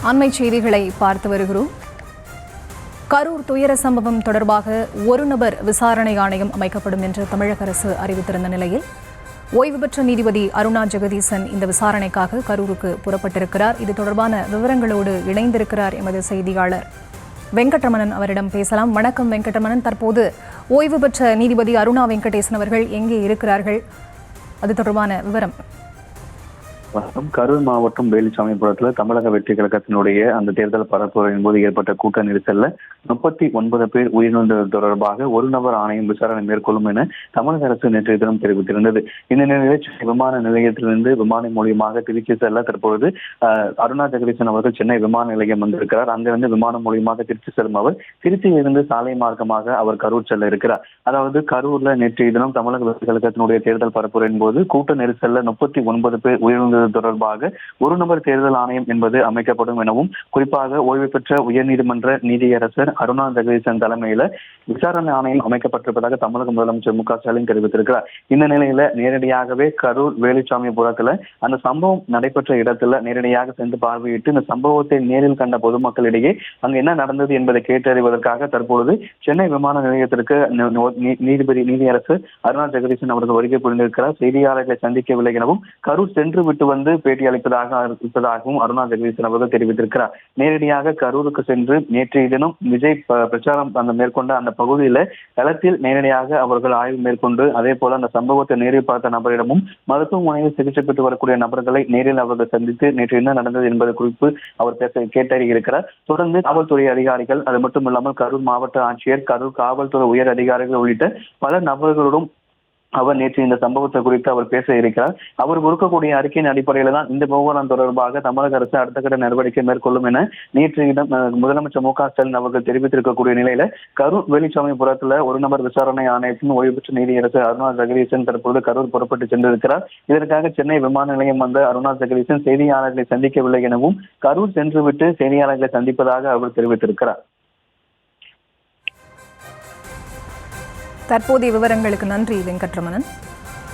அண்மை செய்திகளை பார்த்து வருகிறோம். கரூர் துயர சம்பவம் தொடர்பாக ஒரு நபர் விசாரணை ஆணையம் அமைக்கப்படும் என்று தமிழக அரசு அறிவித்திருந்த நிலையில் ஓய்வு பெற்ற நீதிபதி அருணா ஜெகதீசன் இந்த விசாரணைக்காக கரூருக்கு புறப்பட்டிருக்கிறார். இது தொடர்பான விவரங்களோடு இணைந்திருக்கிறார் எமது செய்தியாளர் வெங்கட்ரமணன். அவரிடம் பேசலாம். வணக்கம் வெங்கட்ரமணன். தற்போது ஓய்வு பெற்ற நீதிபதி அருணா வெங்கடேசன் அவர்கள் எங்கே இருக்கிறார்கள்? அது தொடர்பான விவரம். கரூர் மாவட்டம் வேலுச்சாமிபுரத்தில் தமிழக வெற்றி கழகத்தினுடைய அந்த தேர்தல் பரப்புரையின் போது ஏற்பட்ட கூட்ட நெரிசல்ல 39 பேர் உயிரிழந்தது தொடர்பாக ஒரு நபர் ஆணையம் விசாரணை மேற்கொள்ளும் என தமிழக அரசு நேற்றைய தினம் தெரிவித்திருந்தது. இந்த நிலையில் விமான நிலையத்திலிருந்து விமானம் மூலியமாக திருச்சி செல்ல தற்பொழுது அருணா ஜெகதீசன் அவர்கள் சென்னை விமான நிலையம் வந்திருக்கிறார். அங்கிருந்து விமானம் மூலியமாக திருச்சி செல்லும் அவர் திருச்சியிலிருந்து சாலை மார்க்கமாக அவர் கரூர் செல்ல இருக்கிறார். அதாவது கரூர்ல நேற்றைய தினம் தமிழக வெற்றி கழகத்தினுடைய தேர்தல் பரப்புரையின் போது கூட்ட நெரிசல்ல 39 பேர் உயிரிழந்தது தொடர்பாக ஒரு நபர் தேர்தல் ஆணையம் என்பது அமைக்கப்படும் எனவும், குறிப்பாக ஓய்வு பெற்ற உயர்நீதிமன்ற நீதியரசர் அருணா ஜெகதீசன் தலைமையில விசாரணை ஆணையம் அமைக்கப்பட்டிருப்பதாக தமிழக முதலமைச்சர் மு.க.ஸ்டாலின் தெரிவித்திருக்கிறார். இந்த நிலையில நேரடியாகவே கரூர் வேலுச்சாமிபுரத்துல அந்த சம்பவம் நடைபெற்ற இடத்துல நேரடியாக சென்று பார்வையிட்டு இந்த சம்பவத்தை நேரில் கண்ட பொதுமக்களிடையே அங்கு என்ன நடந்தது என்பதை கேட்டறிவதற்காக தற்பொழுது சென்னை விமான நிலையத்திற்கு நீதியரசர் அருணா ஜெகதீசன் அவர்கள் வருகை புரிந்திருக்கிறார். செய்தியாளர்களை சந்திக்கவில்லை எனவும் கரூர் சென்று விட்டு வந்து பேட்டி அளிப்பதாகவும் அருணா ஜெகதீசன் அவர்கள் தெரிவித்திருக்கிறார். நேரடியாக கரூருக்கு சென்று நேற்றைய தினம் விஜய் பிரச்சாரம் மேற்கொண்ட அந்த பகுதியில களத்தில் நேரடியாக அவர்கள் ஆய்வு மேற்கொண்டு அதே போல அந்த சம்பவத்தை நேரில் பார்த்த நபரிடமும் மருத்துவமனையில் சிகிச்சை பெற்று வரக்கூடிய நபர்களை நேரில் அவர்கள் சந்தித்து நேற்று என்ன நடந்தது என்பது குறித்து அவர் கேட்டறியிருக்கிறார். தொடர்ந்து காவல்துறை அதிகாரிகள், அது மட்டும் இல்லாமல் கரூர் மாவட்ட ஆட்சியர், கரூர் காவல்துறை உயர் அதிகாரிகள் உள்ளிட்ட பல நபர்களுடன் அவர் நேற்று இந்த சம்பவத்தை குறித்து அவர் பேச இருக்கிறார். அவர் கொடுக்கக்கூடிய அறிக்கையின் அடிப்படையில தான் இந்த விவகாரம் தொடர்பாக தமிழக அரசு அடுத்த கட்ட நடவடிக்கை மேற்கொள்ளும் என நேற்று முதலமைச்சர் மு.க.ஸ்டாலின் அவர்கள் தெரிவித்திருக்கக்கூடிய நிலையில கரூர் வேலுச்சாமிபுரத்துல ஒரு நபர் விசாரணை ஆணையத்தின் ஓய்வு பெற்ற நீதியரசர் அருணா ஜெகதீசன் தற்போது கரூர் புறப்பட்டு சென்றிருக்கிறார். இதற்காக சென்னை விமான நிலையம் வந்த அருணா ஜெகதீசன் செய்தியாளர்களை சந்திக்கவில்லை எனவும் கரூர் சென்றுவிட்டு செய்தியாளர்களை சந்திப்பதாக அவர் தெரிவித்திருக்கிறார். தற்போதைய விவரங்களுக்கு நன்றி வெங்கட்ரமணன்.